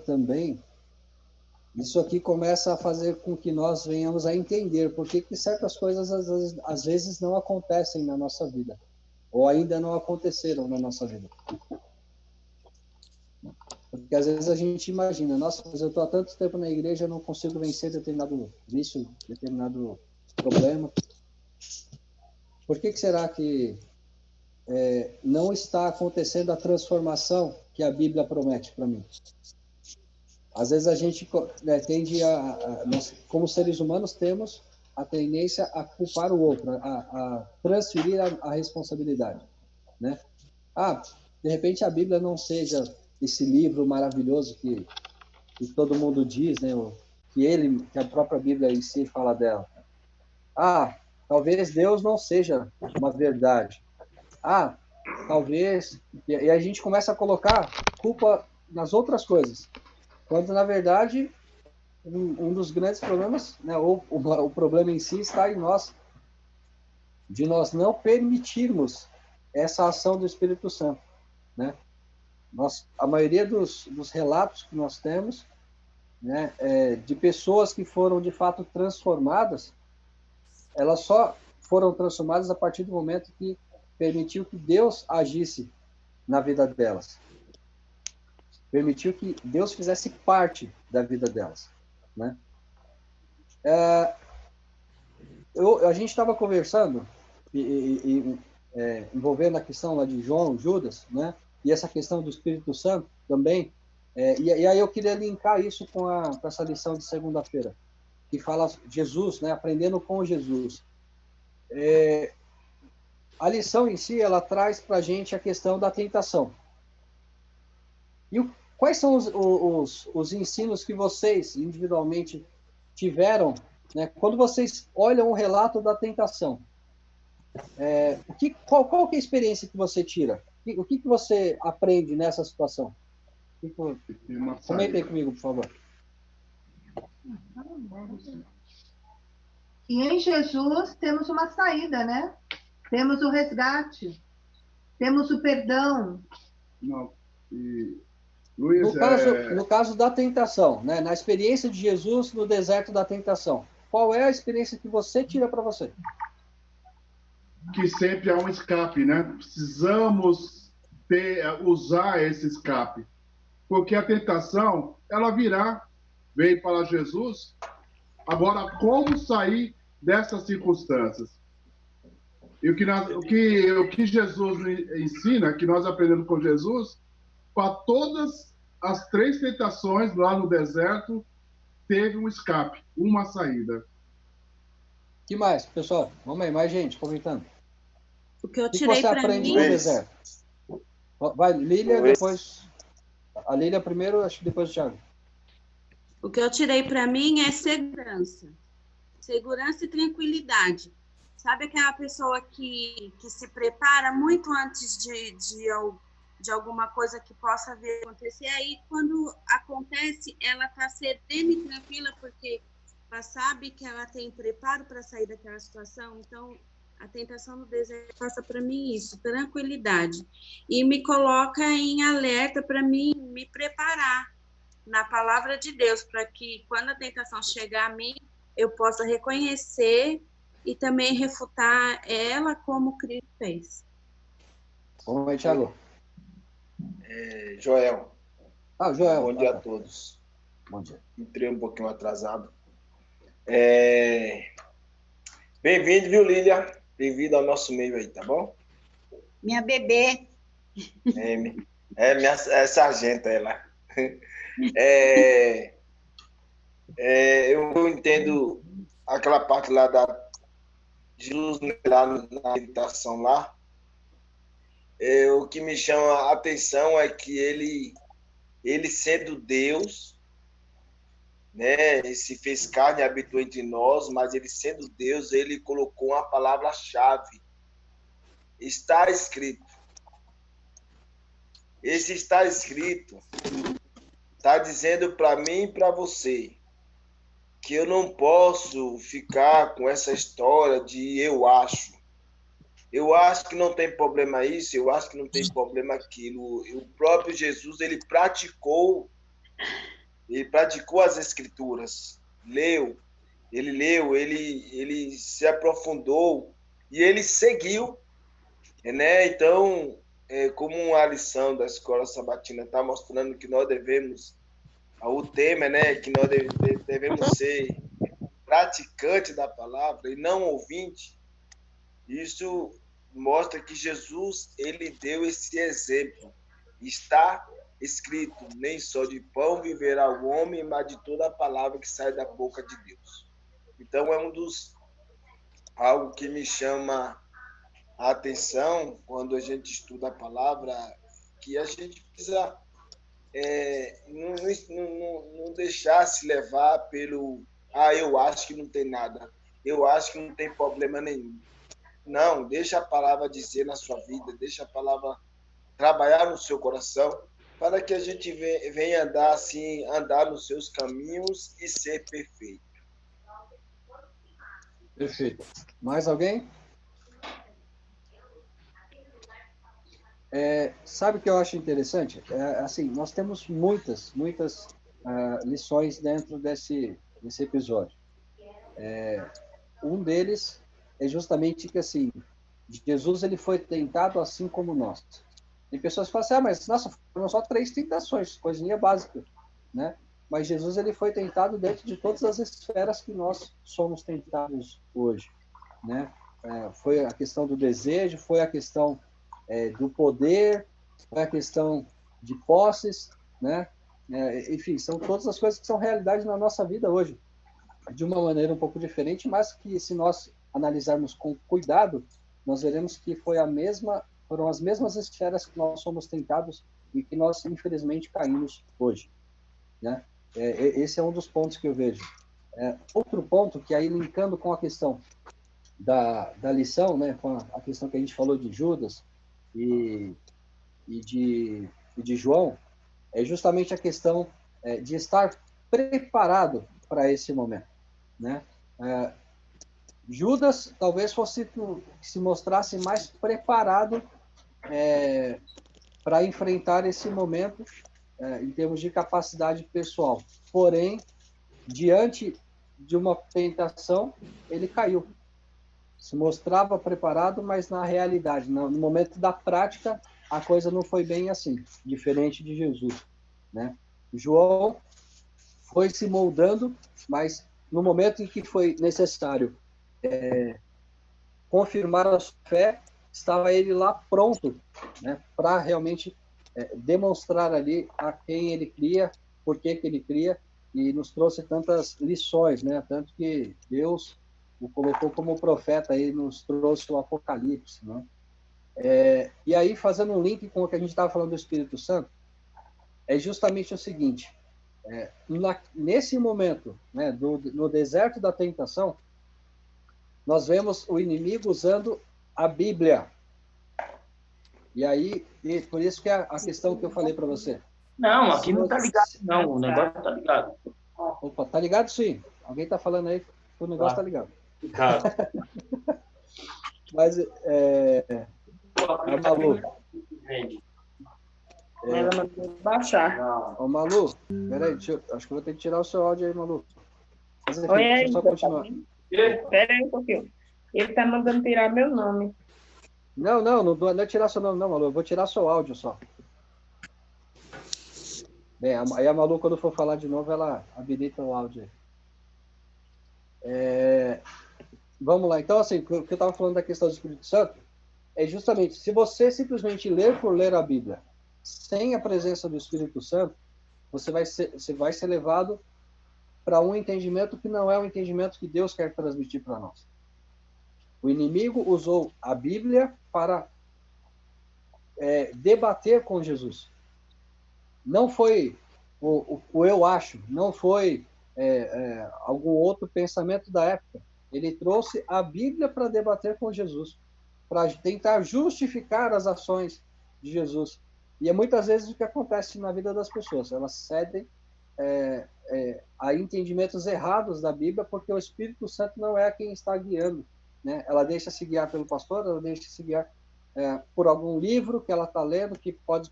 também, isso aqui começa a fazer com que nós venhamos a entender por que certas coisas às vezes não acontecem na nossa vida, ou ainda não aconteceram na nossa vida. Porque às vezes a gente imagina, nossa, mas eu estou há tanto tempo na igreja, eu não consigo vencer determinado vício, determinado problema. Por que será que não está acontecendo a transformação que a Bíblia promete para mim? Às vezes a gente tende nós, como seres humanos, temos a tendência a culpar o outro, a transferir a responsabilidade, né? De repente a Bíblia não seja esse livro maravilhoso que todo mundo diz, né? Que a própria Bíblia em si fala dela. Talvez Deus não seja uma verdade. Talvez... E a gente começa a colocar culpa nas outras coisas. Quando, na verdade, um dos grandes problemas, né, ou o problema em si está em nós, de nós não permitirmos essa ação do Espírito Santo, né? A maioria dos relatos que nós temos, né, de pessoas que foram, de fato, transformadas, elas só foram transformadas a partir do momento que permitiu que Deus agisse na vida delas. Permitiu que Deus fizesse parte da vida delas, né? A gente estava conversando envolvendo a questão lá de João, Judas, né? E essa questão do Espírito Santo também. E aí eu queria linkar isso com essa lição de segunda-feira, que fala Jesus, né? Aprendendo com Jesus. A lição em si, ela traz para a gente a questão da tentação. E quais são os ensinos que vocês, individualmente, tiveram, né, quando vocês olham o relato da tentação? Qual que é a experiência que você tira? O que você aprende nessa situação? Comenta aí comigo, por favor. E em Jesus temos uma saída, né? Temos o resgate, temos o perdão. Não. Luiz, no caso da tentação, né? Na experiência de Jesus no deserto da tentação, qual é a experiência que você tira para você? Que sempre há um escape, né? Precisamos usar esse escape. Porque a tentação, ela virá, veio para Jesus. Agora, como sair dessas circunstâncias? E o que Jesus ensina, que nós aprendemos com Jesus, para todas as 3 tentações lá no deserto, teve um escape, uma saída. Que mais, pessoal? Vamos aí, mais gente comentando. O que eu tirei para mim... O que você aprende no deserto? Vai, Lília, depois... A Lília primeiro, acho que depois o Thiago. O que eu tirei para mim é segurança. Segurança e tranquilidade. Sabe aquela pessoa que se prepara muito antes de alguma coisa que possa vir a acontecer? Aí, quando acontece, ela está serena e tranquila, porque ela sabe que ela tem preparo para sair daquela situação. Então, a tentação no deserto passa para mim isso, tranquilidade. E me coloca em alerta para mim me preparar na palavra de Deus, para que quando a tentação chegar a mim, eu possa reconhecer e também refutar ela como Cristo fez. Vamos aí, Thiago. Joel. Joel. Bom dia a todos. Bom dia. Entrei um pouquinho atrasado. Bem-vindo, viu, Lília? Bem-vindo ao nosso meio aí, tá bom? Minha bebê. Minha sargenta, ela. Eu entendo aquela parte lá de Jesus, lá na meditação lá. O que me chama a atenção é que ele sendo Deus, né, ele se fez carne e habitou entre nós, mas ele sendo Deus, ele colocou uma palavra-chave. Está escrito. Esse está escrito está dizendo para mim e para você que eu não posso ficar com essa história de eu acho. Eu acho que não tem problema isso, eu acho que não tem problema aquilo. O próprio Jesus, ele praticou ele praticou as escrituras, ele se aprofundou e ele seguiu, né? Então, como a lição da escola sabatina está mostrando que nós devemos, o tema, né, que nós devemos ser praticante da palavra e não ouvinte, isso mostra que Jesus, ele deu esse exemplo. Está escrito, nem só de pão viverá o homem, mas de toda a palavra que sai da boca de Deus. Então, algo que me chama a atenção quando a gente estuda a palavra, que a gente precisa não deixar se levar pelo eu acho que não tem nada, eu acho que não tem problema nenhum. Não, deixa a palavra dizer na sua vida, deixa a palavra trabalhar no seu coração, para que a gente venha andar nos seus caminhos e ser perfeito. Perfeito. Mais alguém? Sabe o que eu acho interessante? Assim, nós temos muitas lições dentro desse episódio. Um deles é justamente que, assim, Jesus, ele foi tentado assim como nós. Tem pessoas que falam assim, mas nossa, foram só 3 tentações, coisinha básica, né? Mas Jesus, ele foi tentado dentro de todas as esferas que nós somos tentados hoje, né? Foi a questão do desejo, foi a questão do poder, foi a questão de posses, né? Enfim, são todas as coisas que são realidade na nossa vida hoje, de uma maneira um pouco diferente, mas que, se nós analisarmos com cuidado, nós veremos que foram as mesmas esferas que nós somos tentados e que nós, infelizmente, caímos hoje, né? Esse é um dos pontos que eu vejo. Outro ponto, que aí linkando com a questão da lição, né, com a questão que a gente falou de Judas e de João, é justamente a questão de estar preparado para esse momento, né? Judas talvez se mostrasse mais preparado para enfrentar esse momento em termos de capacidade pessoal. Porém, diante de uma tentação, ele caiu. Se mostrava preparado, mas na realidade, no momento da prática, a coisa não foi bem assim, diferente de Jesus, né? João foi se moldando, mas no momento em que foi necessário confirmar a sua fé, estava ele lá pronto, né, para realmente demonstrar ali a quem ele cria, por que ele cria, e nos trouxe tantas lições, né? Tanto que Deus o colocou como profeta, aí nos trouxe o Apocalipse, né? E aí, fazendo um link com o que a gente estava falando do Espírito Santo, é justamente o seguinte: nesse momento, né, no deserto da tentação, nós vemos o inimigo usando a Bíblia. E aí, por isso que a questão que eu falei para você. Não, aqui não tá ligado, não. O negócio tá ligado. Opa, tá ligado sim. Alguém tá falando aí que o negócio tá ligado. Mas, Malu. Ela mandou baixar. Ô, Malu, peraí, acho que eu vou ter que tirar o seu áudio aí, Malu. Mas, enfim, Oi, deixa eu só continuar. Espera aí um pouquinho. Ele tá mandando tirar meu nome. Não é tirar seu nome, não, Malu. Eu vou tirar seu áudio só. Bem, aí a Malu, quando for falar de novo, ela habilita o áudio. Vamos lá. Então, assim, o que eu estava falando da questão do Espírito Santo é justamente, se você simplesmente ler por ler a Bíblia, sem a presença do Espírito Santo, você vai ser levado para um entendimento que não é o entendimento que Deus quer transmitir para nós. O inimigo usou a Bíblia para debater com Jesus. Não foi o eu acho, não foi algum outro pensamento da época. Ele trouxe a Bíblia para debater com Jesus, para tentar justificar as ações de Jesus. E é muitas vezes o que acontece na vida das pessoas. Elas cedem a entendimentos errados da Bíblia, porque o Espírito Santo não é quem está guiando, né? Ela deixa se guiar pelo pastor, ela deixa se guiar por algum livro que ela está lendo, que pode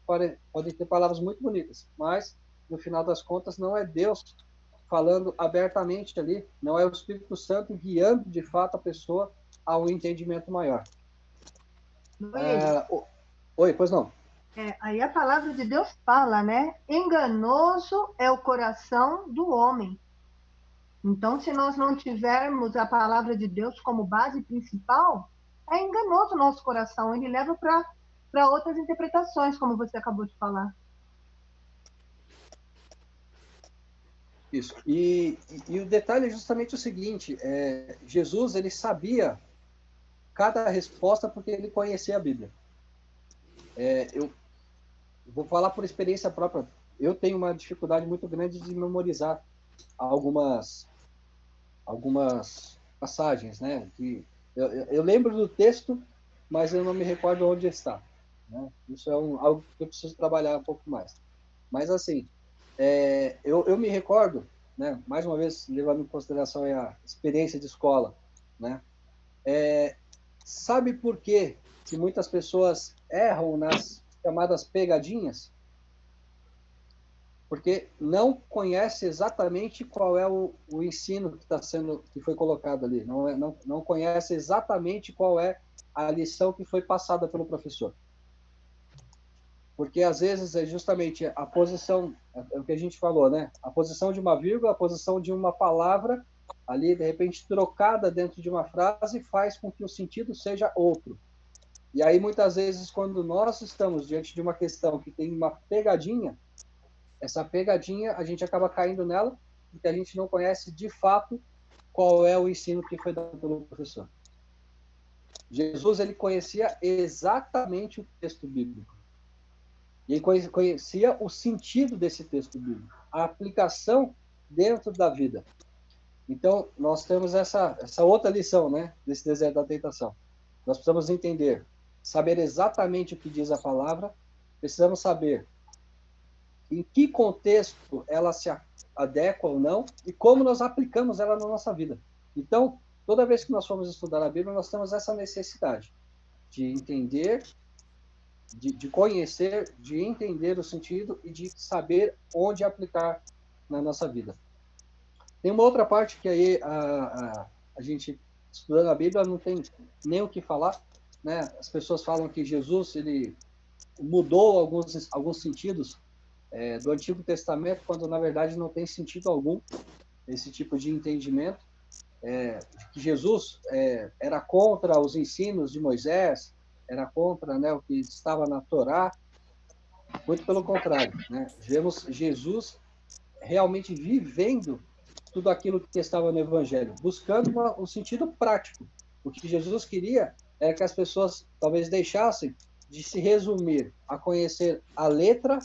ter palavras muito bonitas, mas no final das contas, não é Deus falando abertamente ali, não é o Espírito Santo guiando, de fato, a pessoa a um entendimento maior. Oi, pois não. Aí a palavra de Deus fala, né? Enganoso é o coração do homem. Então, se nós não tivermos a palavra de Deus como base principal, é enganoso o nosso coração. Ele leva para outras interpretações, como você acabou de falar. Isso. E o detalhe é justamente o seguinte: Jesus, ele sabia cada resposta porque ele conhecia a Bíblia. Eu vou falar por experiência própria. Eu tenho uma dificuldade muito grande de memorizar algumas passagens, né? Que eu lembro do texto, mas eu não me recordo onde está, né? Isso é algo que eu preciso trabalhar um pouco mais. Mas, assim, eu me recordo, né? Mais uma vez, levando em consideração a experiência de escola, né? Sabe por quê que muitas pessoas erram nas chamadas pegadinhas? Porque não conhece exatamente qual é o ensino que foi colocado ali, não conhece exatamente qual é a lição que foi passada pelo professor. Porque às vezes é justamente a posição, é o que a gente falou, né? A posição de uma vírgula, a posição de uma palavra ali, de repente trocada dentro de uma frase, faz com que o sentido seja outro. E aí muitas vezes quando nós estamos diante de uma questão que tem uma pegadinha, essa pegadinha, a gente acaba caindo nela, porque a gente não conhece de fato qual é o ensino que foi dado pelo professor. Jesus, ele conhecia exatamente o texto bíblico. E ele conhecia o sentido desse texto bíblico, a aplicação dentro da vida. Então, nós temos essa outra lição, né, desse deserto da tentação. Nós precisamos entender, saber exatamente o que diz a palavra, precisamos saber em que contexto ela se adequa ou não e como nós aplicamos ela na nossa vida. Então, toda vez que nós formos estudar a Bíblia, nós temos essa necessidade de entender, de conhecer, de entender o sentido e de saber onde aplicar na nossa vida. Tem uma outra parte que aí a gente, estudando a Bíblia, não tem nem o que falar, né? As pessoas falam que Jesus, ele mudou alguns sentidos do Antigo Testamento, quando na verdade não tem sentido algum esse tipo de entendimento, que Jesus era contra os ensinos de Moisés, era contra, né, o que estava na Torá. Muito pelo contrário, né? Vemos Jesus realmente vivendo tudo aquilo que estava no Evangelho, buscando um sentido prático. O que Jesus queria era que as pessoas talvez deixassem de se resumir a conhecer a letra,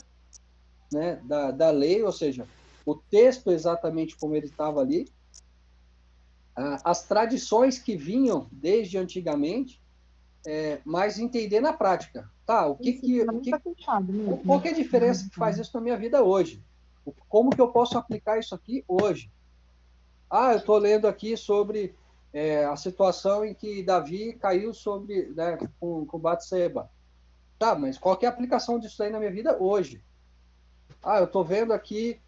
né, da lei, ou seja, o texto exatamente como ele estava ali, as tradições que vinham desde antigamente, mas entender na prática. Tá, qual que é a diferença que faz isso na minha vida hoje? Como que eu posso aplicar isso aqui hoje? Eu estou lendo aqui sobre a situação em que Davi caiu né, com Batseba. Tá, mas qual que é a aplicação disso aí na minha vida hoje? Eu estou vendo aqui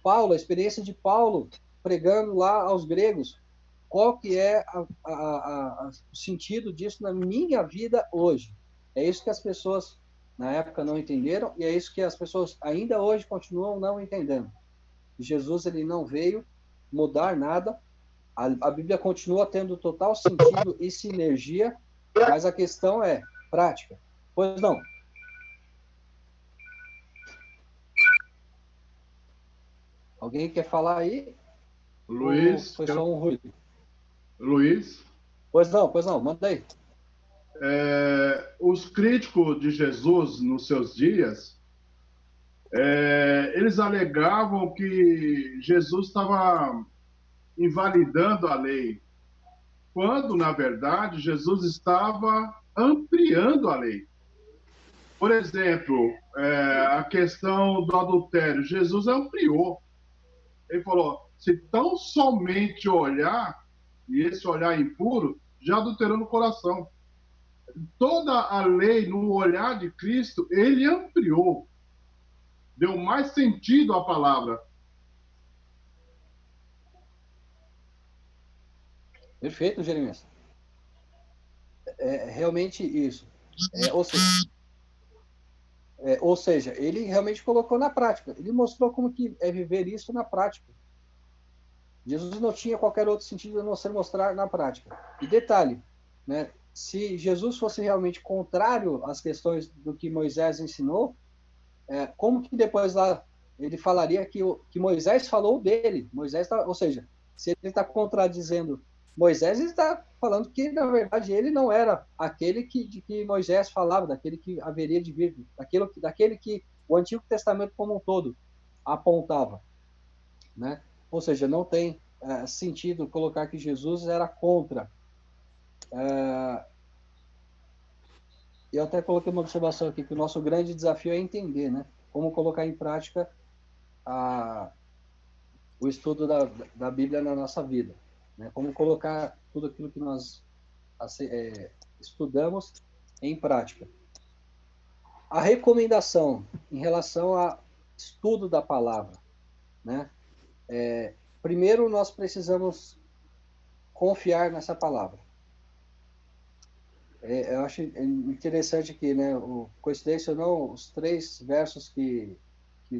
Paulo, a experiência de Paulo pregando lá aos gregos. Qual que é o sentido disso na minha vida hoje? É isso que as pessoas na época não entenderam e é isso que as pessoas ainda hoje continuam não entendendo. Jesus, ele não veio mudar nada. A Bíblia continua tendo total sentido e sinergia, mas a questão é prática. Pois não? Alguém quer falar aí? Luiz. Ou foi só um ruído? Luiz. Pois não, manda aí. Os críticos de Jesus nos seus dias, eles alegavam que Jesus estava invalidando a lei, quando, na verdade, Jesus estava ampliando a lei. Por exemplo, a questão do adultério, Jesus ampliou. Ele falou, se tão somente olhar, e esse olhar impuro, já adulterou no coração. Toda a lei, no olhar de Cristo, ele ampliou. deu mais sentido à palavra. Perfeito, Jeremias. É realmente isso. Ou seja, ele realmente colocou na prática. Ele mostrou como que é viver isso na prática. Jesus não tinha qualquer outro sentido a não ser mostrar na prática. E detalhe, né? Se Jesus fosse realmente contrário às questões do que Moisés ensinou, como que depois lá ele falaria que Moisés falou dele? Ou seja, se ele está contradizendo Moisés, ele está falando que, na verdade, ele não era aquele de que Moisés falava, daquele que haveria de vir, daquele que o Antigo Testamento como um todo apontava, né? Ou seja, não tem sentido colocar que Jesus era contra. Eu até coloquei uma observação aqui, que o nosso grande desafio é entender, né? Como colocar em prática o estudo da Bíblia na nossa vida, né? Como colocar tudo aquilo que nós estudamos em prática. A recomendação em relação ao estudo da palavra, né? Primeiro, nós precisamos confiar nessa palavra. Eu acho interessante aqui, né? Coincidência ou não, os 3 versos que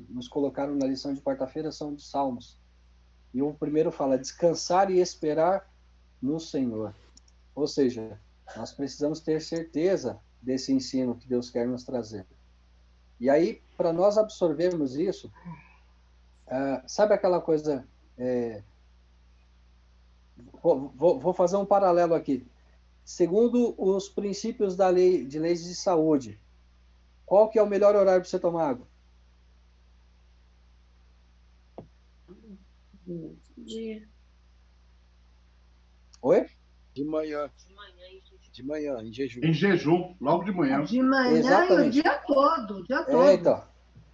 nos colocaram na lição de quarta-feira são de Salmos. E o primeiro fala: descansar e esperar no Senhor. Ou seja, nós precisamos ter certeza desse ensino que Deus quer nos trazer. E aí, para nós absorvermos isso, sabe aquela coisa... Vou fazer um paralelo aqui. Segundo os princípios da lei, de leis de saúde, qual que é o melhor horário para você tomar água? Dia. Oi? De manhã, em jejum. Em jejum, logo de manhã. De manhã Exatamente. e o dia todo, o dia todo. Então.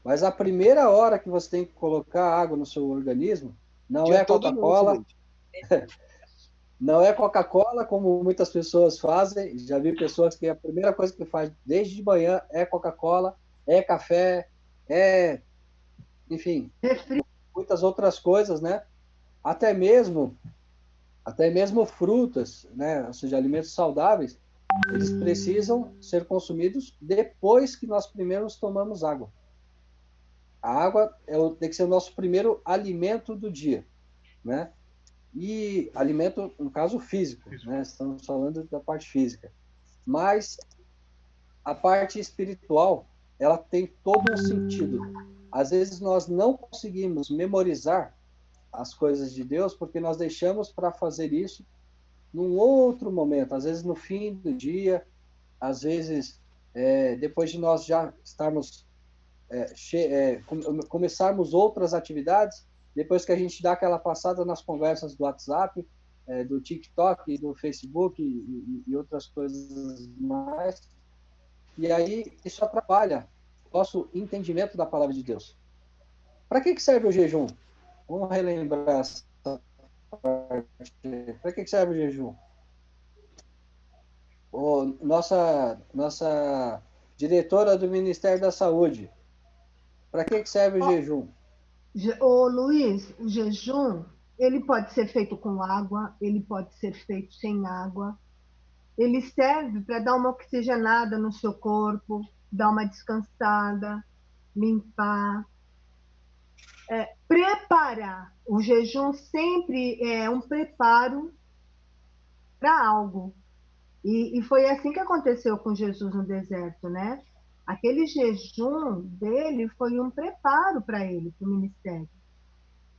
Mas a primeira hora que você tem que colocar água no seu organismo não Dia é todo Coca-Cola. Não é Coca-Cola, como muitas pessoas fazem. Já vi pessoas que a primeira coisa que faz desde de manhã é Coca-Cola, é café, enfim, muitas outras coisas, né? Até mesmo frutas, né? Ou seja, alimentos saudáveis, eles precisam ser consumidos depois que nós primeiro tomamos água. A água tem que ser o nosso primeiro alimento do dia, né? E alimento, no caso, físico, né? Estamos falando da parte física. Mas a parte espiritual, ela tem todo um sentido. Às vezes nós não conseguimos memorizar as coisas de Deus porque nós deixamos para fazer isso num outro momento, às vezes no fim do dia, às vezes depois de nós já estarmos começarmos outras atividades, depois que a gente dá aquela passada nas conversas do WhatsApp, do TikTok, do Facebook e outras coisas mais. E aí isso atrapalha o nosso entendimento da palavra de Deus. Para que serve o jejum? Vamos relembrar essa parte. Para que serve o jejum? Nossa diretora do Ministério da Saúde, para que serve o jejum? Ô, Luiz, o jejum, ele pode ser feito com água, ele pode ser feito sem água. Ele serve para dar uma oxigenada no seu corpo, dar uma descansada, limpar, preparar. O jejum sempre é um preparo para algo. E foi assim que aconteceu com Jesus no deserto, né? Aquele jejum dele foi um preparo para ele, para o ministério.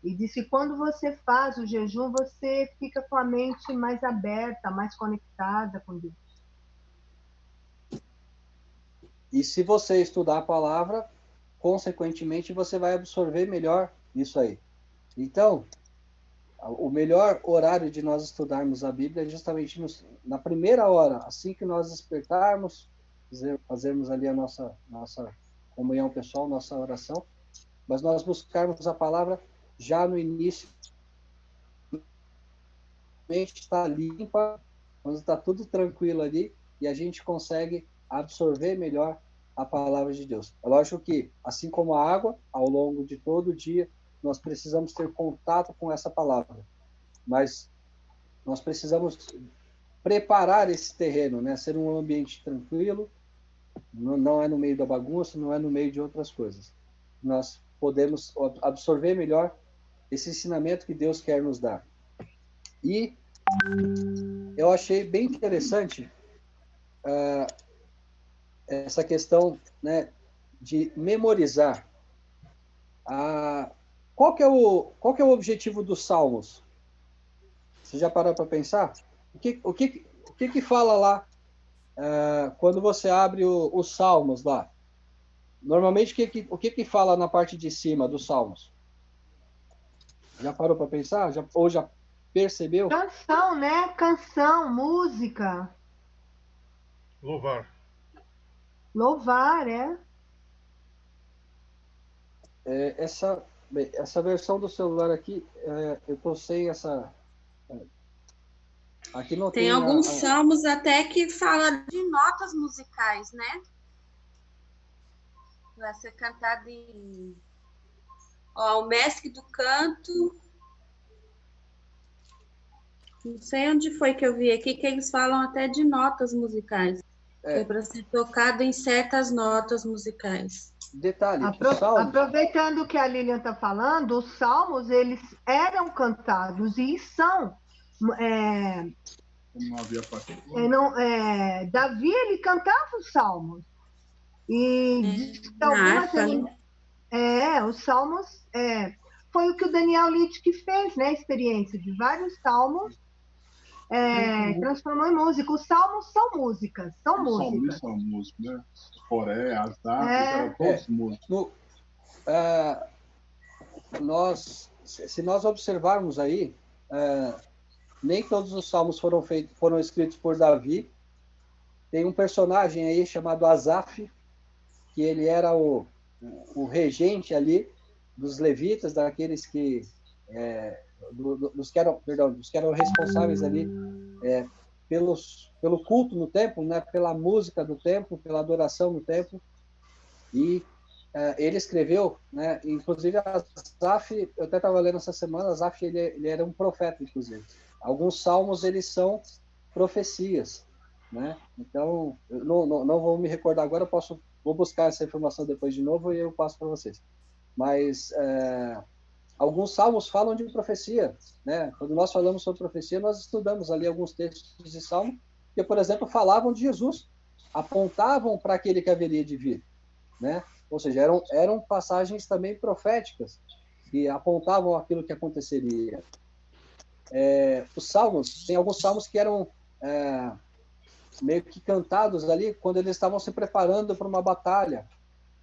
E disse que quando você faz o jejum, você fica com a mente mais aberta, mais conectada com Deus. E se você estudar a palavra, consequentemente, você vai absorver melhor isso aí. Então, o melhor horário de nós estudarmos a Bíblia é justamente na primeira hora, assim que nós despertarmos, fazermos ali a nossa comunhão pessoal, nossa oração, mas nós buscarmos a palavra já no início. A mente está limpa, quando está tudo tranquilo ali, e a gente consegue absorver melhor a palavra de Deus. É lógico que, assim como a água, ao longo de todo o dia, nós precisamos ter contato com essa palavra. Mas nós precisamos preparar esse terreno, né? Ser um ambiente tranquilo, não é no meio da bagunça, não é no meio de outras coisas. Nós podemos absorver melhor esse ensinamento que Deus quer nos dar. E eu achei bem interessante essa questão, né, de memorizar. Qual que é o objetivo dos Salmos? Você já parou para pensar? O que fala lá quando você abre os Salmos lá? Normalmente, o que fala na parte de cima dos Salmos? Já parou para pensar? Ou já percebeu? Canção, né? Canção, música. Louvar. Louvar, é. Essa versão do celular aqui, eu tô sem essa... Aqui não tem alguns salmos até que fala de notas musicais, né? Vai ser cantado em... Ó, o mestre do canto... Não sei onde foi que eu vi aqui, que eles falam até de notas musicais. É para ser tocado em certas notas musicais. Detalhe, aproveitando o que a Lilian está falando, os salmos, eles eram cantados e são... Davi, ele cantava os salmos. E os salmos foi o que o Daniel Littke fez, né? A experiência de vários salmos transformou em música. Os salmos são músicas, são músicas. São músicas, né? Coré, Asaf, eram todos músicos. Se nós observarmos aí, nem todos os salmos foram escritos por Davi. Tem um personagem aí chamado Asaf, que ele era o regente ali dos levitas, daqueles que dos que eram responsáveis ali pelo culto no templo, né, pela música do templo, pela adoração no templo. E ele escreveu, né, inclusive Asaf, eu até estava lendo essa semana, Asaf ele era um profeta, inclusive. Alguns salmos eles são profecias, né? Então eu não vou me recordar agora, vou buscar essa informação depois de novo e eu passo para vocês. Mas alguns salmos falam de profecia, né? Quando nós falamos sobre profecia, nós estudamos ali alguns textos de salmo que, por exemplo, falavam de Jesus, apontavam para aquele que haveria de vir, né? Ou seja, eram passagens também proféticas que apontavam aquilo que aconteceria. Os salmos, tem alguns salmos que eram meio que cantados ali quando eles estavam se preparando para uma batalha,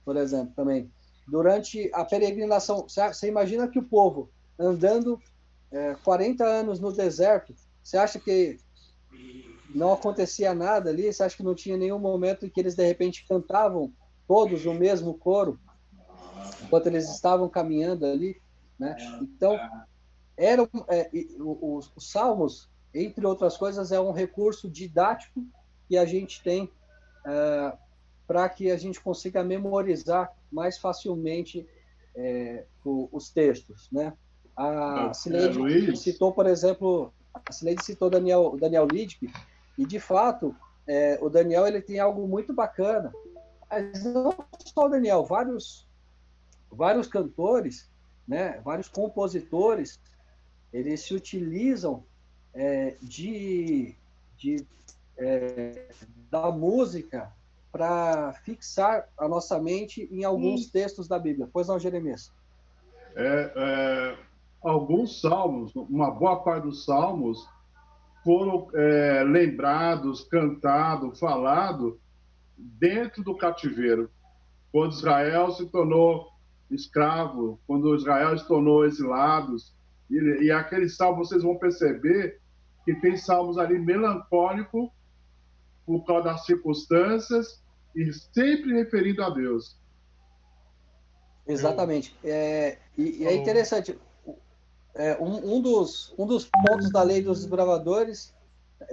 por exemplo, também. Durante a peregrinação, você imagina que o povo andando 40 anos no deserto, você acha que não acontecia nada ali? Você acha que não tinha nenhum momento em que eles, de repente, cantavam todos o mesmo coro, enquanto eles estavam caminhando ali, né? Então, os salmos, entre outras coisas, é um recurso didático que a gente tem para que a gente consiga memorizar mais facilmente os textos, né? A Cileide citou, por exemplo, Daniel Littke, e de fato o Daniel ele tem algo muito bacana. Mas não só o Daniel, vários cantores, né? Vários compositores, eles se utilizam da música para fixar a nossa mente em alguns textos da Bíblia. Pois não, Jeremias? Alguns salmos, uma boa parte dos salmos, foram lembrados, cantados, falados dentro do cativeiro. Quando Israel se tornou escravo, quando Israel se tornou exilados, e aqueles salmos, vocês vão perceber que tem salmos ali melancólicos por causa das circunstâncias e sempre referindo a Deus. Exatamente. E é interessante. Um dos pontos da lei dos desbravadores,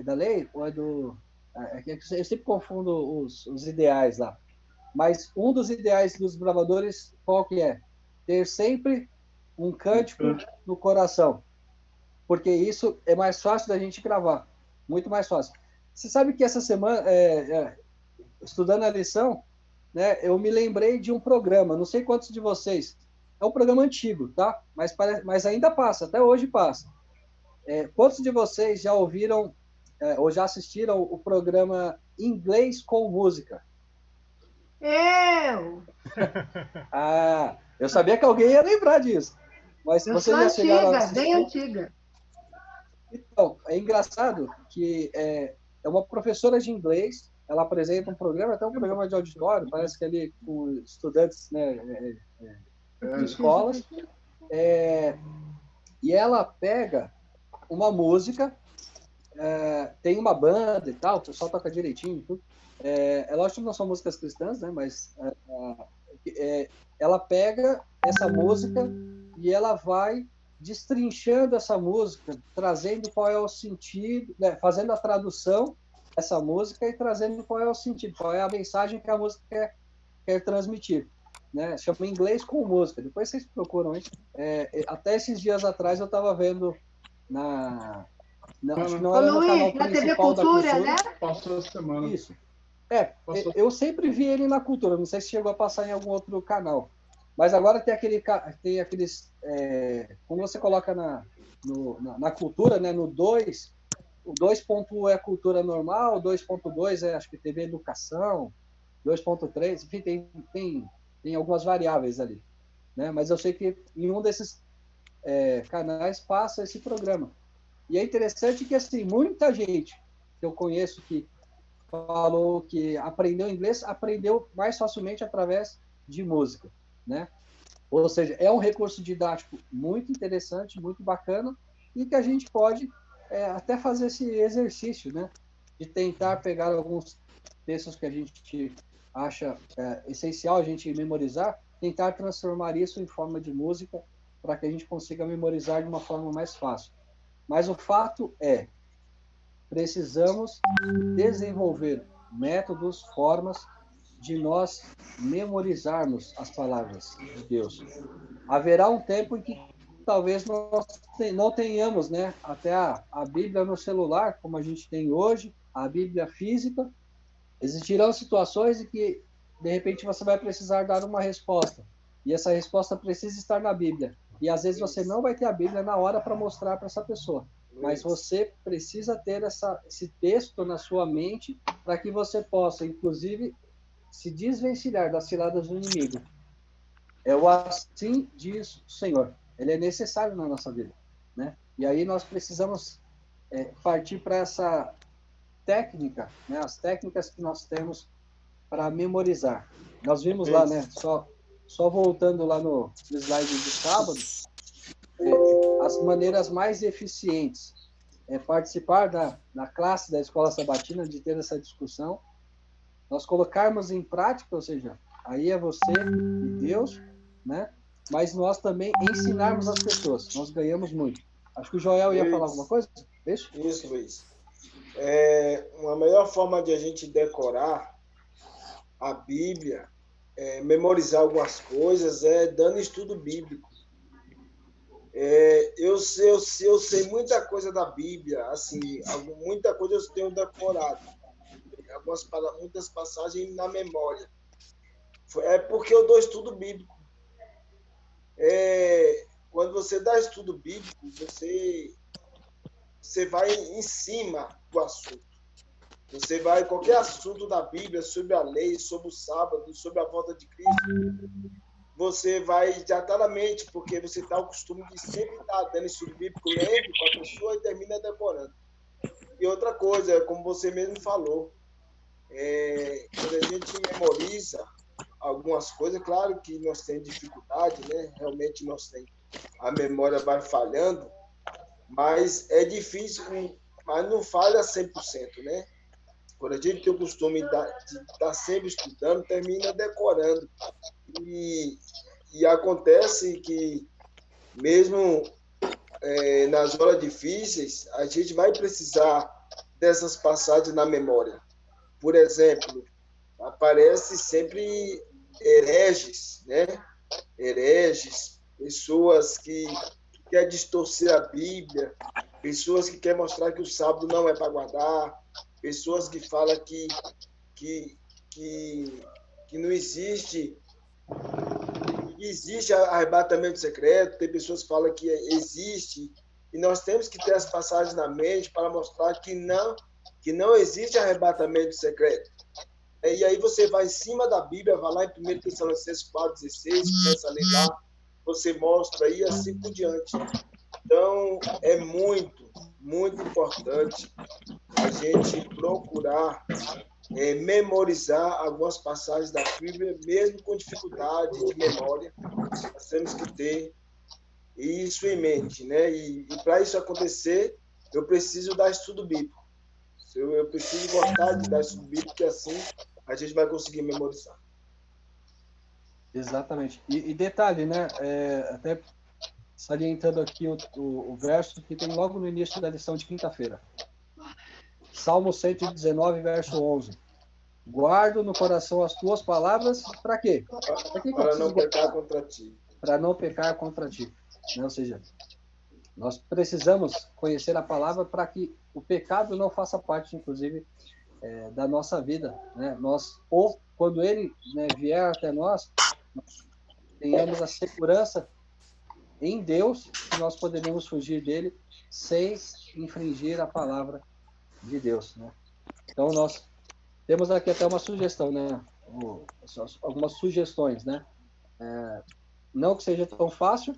da lei, ou eu sempre confundo os ideais lá. Mas um dos ideais dos bravadores, qual que é? Ter sempre um cântico no coração. Porque isso é mais fácil da gente gravar. Muito mais fácil. Você sabe que essa semana, estudando a lição, né, eu me lembrei de um programa, não sei quantos de vocês, é um programa antigo, tá? Mas ainda passa, até hoje passa. Quantos de vocês já ouviram ou já assistiram o programa Inglês com Música? Eu! Eu sabia que alguém ia lembrar disso. Mas Eu vocês sou já chegaram a antiga, assistir? bem antiga. Então, é engraçado que é uma professora de inglês, ela apresenta um programa, até um programa de auditório, parece que ali com estudantes, né, de escolas, e ela pega uma música, tem uma banda e tal, o pessoal toca direitinho, tudo. É lógico que não são músicas cristãs, né, mas ela pega essa música e ela vai destrinchando essa música, trazendo qual é o sentido, né, fazendo a tradução dessa música e trazendo qual é o sentido, qual é a mensagem que a música quer transmitir. Né? Chama Inglês com Música. Depois vocês procuram, hein? Até esses dias atrás eu estava vendo acho que não era no canal na TV principal da Cultura, Cultura. Né? Passou a semana. Isso. Eu sempre vi ele na Cultura, não sei se chegou a passar em algum outro canal. Mas agora tem aqueles... quando você coloca na Cultura, né, no 2, o 2.1 é Cultura Normal, o 2.2 é, acho que, TV Educação, 2.3, enfim, tem algumas variáveis ali. Né? Mas eu sei que em um desses canais passa esse programa. E é interessante que, assim, muita gente que eu conheço que falou que aprendeu inglês, aprendeu mais facilmente através de música. Né? Ou seja, é um recurso didático muito interessante, muito bacana, e que a gente pode até fazer esse exercício, né? De tentar pegar alguns textos que a gente acha essencial a gente memorizar, tentar transformar isso em forma de música para que a gente consiga memorizar de uma forma mais fácil. Mas o fato é, precisamos desenvolver métodos, formas de nós memorizarmos as palavras de Deus. Haverá um tempo em que talvez nós não tenhamos, né, até a Bíblia no celular, como a gente tem hoje, a Bíblia física. Existirão situações em que, de repente, você vai precisar dar uma resposta. E essa resposta precisa estar na Bíblia. E, às vezes, você não vai ter a Bíblia na hora para mostrar para essa pessoa. Mas você precisa ter esse texto na sua mente para que você possa, inclusive, se desvencilhar das ciladas do inimigo. É o assim diz o Senhor. Ele é necessário na nossa vida. Né? E aí nós precisamos partir para essa técnica, né? As técnicas que nós temos para memorizar. Nós vimos lá, né? Só voltando lá no slide de sábado, as maneiras mais eficientes participar da classe da Escola Sabatina, de ter essa discussão, nós colocarmos em prática, ou seja, aí é você e Deus, né? Mas nós também ensinarmos as pessoas, nós ganhamos muito. Acho que o Joel ia falar alguma coisa? Isso, Luiz. Uma melhor forma de a gente decorar a Bíblia, memorizar algumas coisas, dando estudo bíblico. Eu sei muita coisa da Bíblia, assim, muita coisa eu tenho decorado. Muitas passagens na memória. É porque eu dou estudo bíblico. Quando você dá estudo bíblico, você vai em cima do assunto. Você vai, qualquer assunto da Bíblia, sobre a lei, sobre o sábado, sobre a volta de Cristo, você vai já estar na mente, porque você está o costume de sempre estar dando estudo bíblico, lendo com a pessoa e termina decorando. E outra coisa, como você mesmo falou, quando a gente memoriza algumas coisas, claro que nós temos dificuldade, né? Realmente nós temos, a memória vai falhando, mas é difícil, mas não falha 100%, né? Quando a gente tem o costume de estar sempre estudando, termina decorando. E acontece que, mesmo nas horas difíceis, a gente vai precisar dessas passagens na memória. Por exemplo, aparece sempre hereges, né? Hereges, pessoas que querem distorcer a Bíblia, pessoas que querem mostrar que o sábado não é para guardar, pessoas que falam que não existe arrebatamento secreto, tem pessoas que falam que existe, e nós temos que ter as passagens na mente para mostrar que não existe arrebatamento secreto. E aí você vai em cima da Bíblia, vai lá em 1 Tessalonicenses 4,16, começa a ler lá, você mostra aí, assim por diante. Então, é muito, muito importante a gente procurar memorizar algumas passagens da Bíblia, mesmo com dificuldade de memória. Nós temos que ter isso em mente, né? E para isso acontecer, eu preciso dar estudo bíblico. Eu preciso gostar de dar estudo bíblico, porque assim a gente vai conseguir memorizar. Exatamente. E detalhe, né? Até salientando aqui o verso que tem logo no início da lição de quinta-feira. Salmo 119, verso 11. Guardo no coração as tuas palavras, para quê? Para não pecar contra ti. Para não pecar contra ti. Ou seja, nós precisamos conhecer a palavra para que o pecado não faça parte, inclusive, da nossa vida. Né? Ou quando ele, né, vier até nós tenhamos a segurança em Deus que nós poderemos fugir dele sem infringir a palavra de Deus. Né? Então, nós temos aqui até uma sugestão, né? Algumas sugestões, né? Não que seja tão fácil,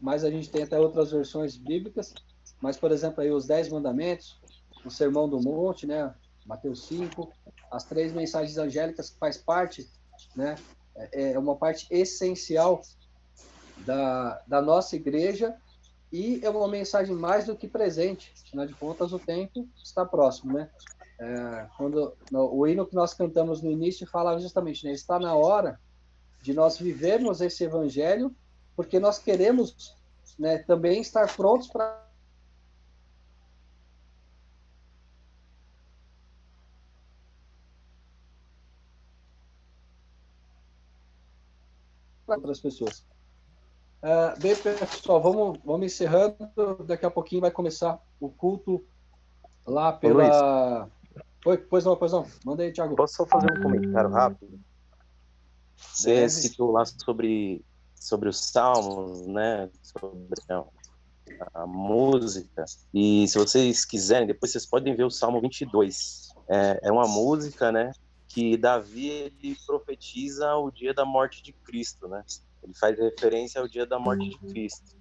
mas a gente tem até outras versões bíblicas. Mas, por exemplo, aí os 10 mandamentos, o Sermão do Monte, né? Mateus 5, as 3 mensagens angélicas, que faz parte, né? É uma parte essencial da nossa igreja e é uma mensagem mais do que presente. Afinal de contas, o tempo está próximo, né? O hino que nós cantamos no início fala justamente, né? Está na hora de nós vivermos esse evangelho, porque nós queremos, né, também estar prontos para outras pessoas. Bem, pessoal, vamos encerrando. Daqui a pouquinho vai começar o culto lá pela... Oi, pois não. Manda aí, Thiago. Posso só fazer um comentário rápido? Você citou lá sobre os salmos, né? Sobre a música. E se vocês quiserem, depois vocês podem ver o Salmo 22. É uma música, né? Que Davi, ele profetiza o dia da morte de Cristo, né? Ele faz referência ao dia da morte de Cristo.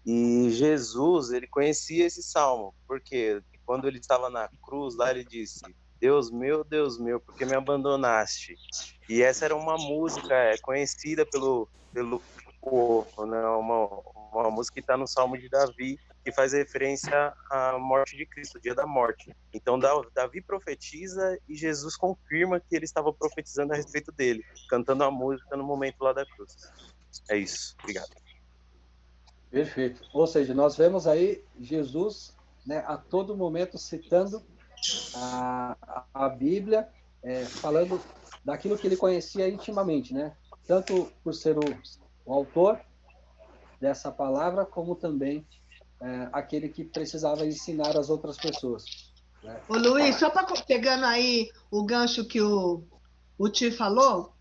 E Jesus, ele conhecia esse salmo, porque quando ele estava na cruz, lá ele disse: Deus meu, por que me abandonaste? E essa era uma música conhecida pelo povo, né? Uma música que está no Salmo de Davi, que faz referência à morte de Cristo, o dia da morte. Então, Davi profetiza e Jesus confirma que ele estava profetizando a respeito dele, cantando a música no momento lá da cruz. É isso. Obrigado. Perfeito. Ou seja, nós vemos aí Jesus, né, a todo momento citando a Bíblia, falando daquilo que ele conhecia intimamente, né? Tanto por ser o autor dessa palavra, como também aquele que precisava ensinar as outras pessoas. Né? Ô Luiz, só pegando aí o gancho que o Ti falou,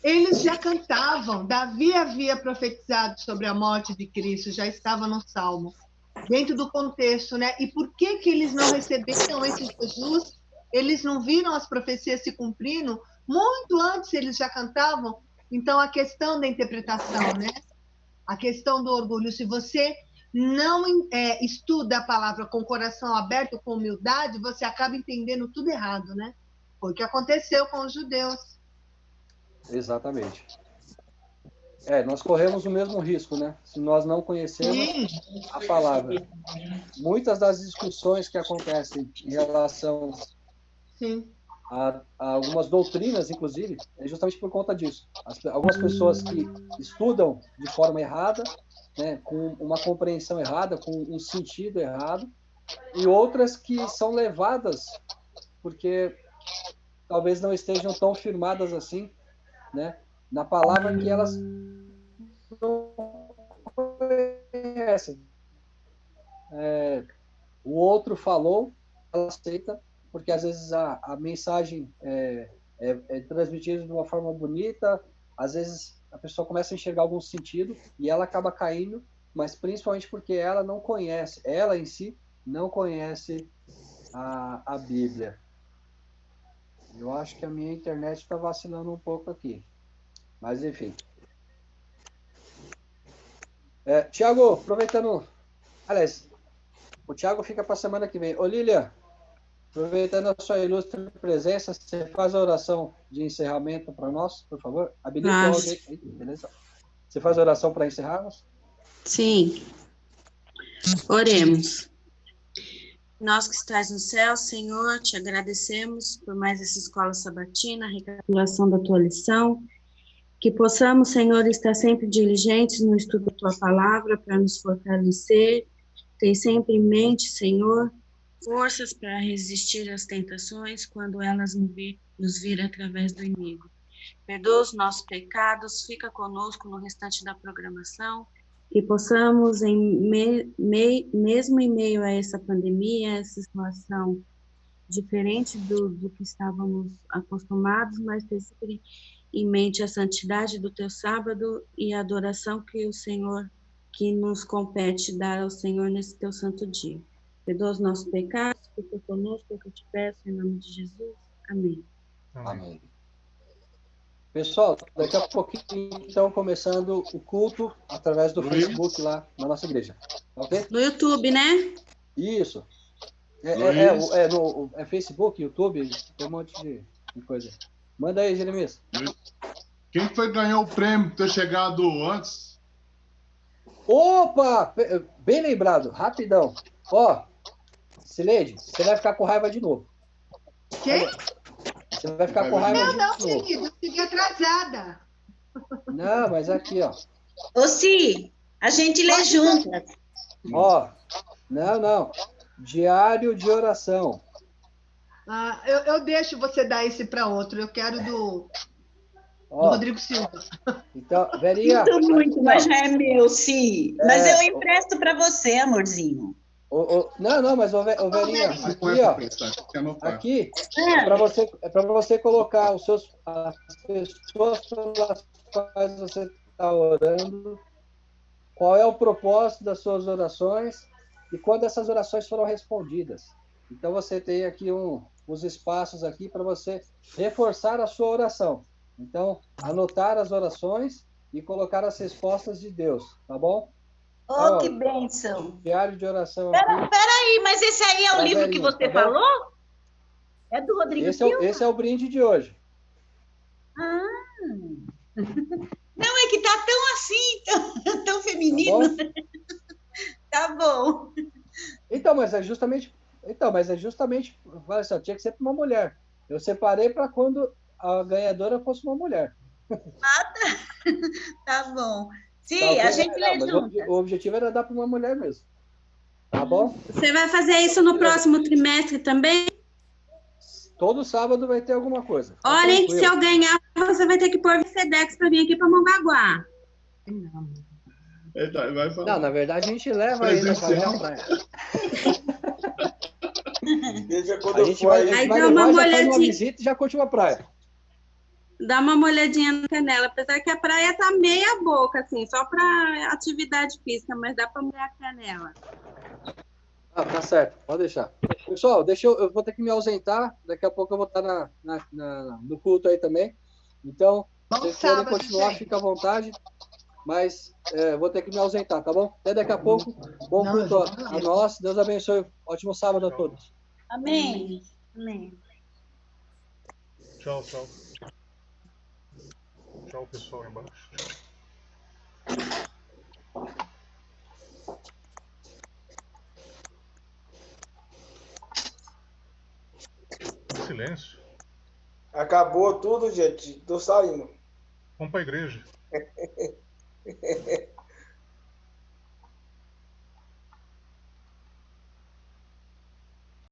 eles já cantavam, Davi havia profetizado sobre a morte de Cristo, já estava no Salmo, dentro do contexto, né? E por que eles não receberam esse Jesus? Eles não viram as profecias se cumprindo? Muito antes eles já cantavam. Então, a questão da interpretação, né? A questão do orgulho. Se você não estuda a palavra com o coração aberto, com humildade, você acaba entendendo tudo errado, né? Foi o que aconteceu com os judeus. Exatamente. Nós corremos o mesmo risco, né? Se nós não conhecermos a palavra. Muitas das discussões que acontecem em relação a algumas doutrinas, inclusive, é justamente por conta disso. Algumas pessoas que estudam de forma errada, né, com uma compreensão errada, com um sentido errado, e outras que são levadas porque talvez não estejam tão firmadas assim, né, na palavra que elas não conhecem. O outro falou, ela aceita, porque às vezes a mensagem é transmitida de uma forma bonita, às vezes a pessoa começa a enxergar algum sentido e ela acaba caindo, mas principalmente porque ela não conhece, ela em si não conhece a Bíblia. Eu acho que a minha internet está vacilando um pouco aqui. Mas, enfim. Tiago, aproveitando... Aliás, o Tiago fica para a semana que vem. Ô, Lilian, aproveitando a sua ilustre presença, você faz a oração de encerramento para nós, por favor? Habilita o áudio aí. Beleza? Você faz a oração para encerrarmos? Sim. Oremos. Nós que estás no céu, Senhor, te agradecemos por mais essa escola sabatina, a recapitulação da tua lição, que possamos, Senhor, estar sempre diligentes no estudo da tua palavra para nos fortalecer, ter sempre em mente, Senhor, forças para resistir às tentações quando elas nos virem através do inimigo. Perdoa os nossos pecados, fica conosco no restante da programação, que possamos, mesmo em meio a essa pandemia, essa situação diferente do que estávamos acostumados, mas ter sempre em mente a santidade do teu sábado e a adoração que o Senhor, que nos compete dar ao Senhor nesse teu santo dia. Perdoa os nossos pecados, fica conosco, é o que eu te peço, em nome de Jesus. Amém. Amém. Pessoal, daqui a pouquinho, então, começando o culto através do Facebook lá na nossa igreja. Ok? No YouTube, né? Isso. No Facebook, YouTube, tem um monte de coisa. Manda aí, Jeremias. Quem foi que ganhou o prêmio por ter chegado antes? Opa! Bem lembrado, rapidão. Ó, Sileide, você vai ficar com raiva de novo. Quem? Você vai ficar com raiva de novo. Não, querido, eu fiquei atrasada. Não, mas aqui, ó. Ô, Si, a gente lê juntas. Ó, não. Diário de oração. Eu deixo você dar esse para outro. Eu quero do Rodrigo Silva. Então, Verinha... Sinto muito, mas já é meu, Si. Mas eu empresto para você, amorzinho. Não, mas Verinha, aqui, ó. Aqui é para você colocar as pessoas pelas quais você está orando, qual é o propósito das suas orações e quando essas orações foram respondidas. Então você tem aqui os espaços aqui para você reforçar a sua oração. Então, anotar as orações e colocar as respostas de Deus, tá bom? Oh, que bênção! Diário de oração. Peraí, mas esse aí é o livro que você falou? É do Rodrigo Silva? Esse é o brinde de hoje. Não, é que tá tão assim, tão feminino. Tá bom. Então, mas é justamente... Olha só, tinha que ser para uma mulher. Eu separei para quando a ganhadora fosse uma mulher. Tá bom. Sim, a gente lê junto. O objetivo era dar para uma mulher mesmo. Tá bom? Você vai fazer isso no próximo trimestre também? Todo sábado vai ter alguma coisa. Olha, que se eu ganhar, você vai ter que pôr Sedex para vir aqui para Mongaguá. Não, na verdade a gente leva ele na praia. A gente vai levar, já faz uma visita e já curte uma praia. Dá uma molhadinha na canela, apesar que a praia tá meia boca, assim, só para atividade física, mas dá para molhar a canela. Tá certo, pode deixar. Pessoal, eu vou ter que me ausentar, daqui a pouco eu vou estar no culto aí também. Então, se vocês querem continuar, fica à vontade, mas vou ter que me ausentar, tá bom? Até daqui a pouco, bom culto a nós, Deus abençoe, ótimo sábado a todos. Amém. Amém. Tchau. Tchau, pessoal, embaixo. Silêncio. Acabou tudo, gente. Tô saindo. Vamos para a igreja.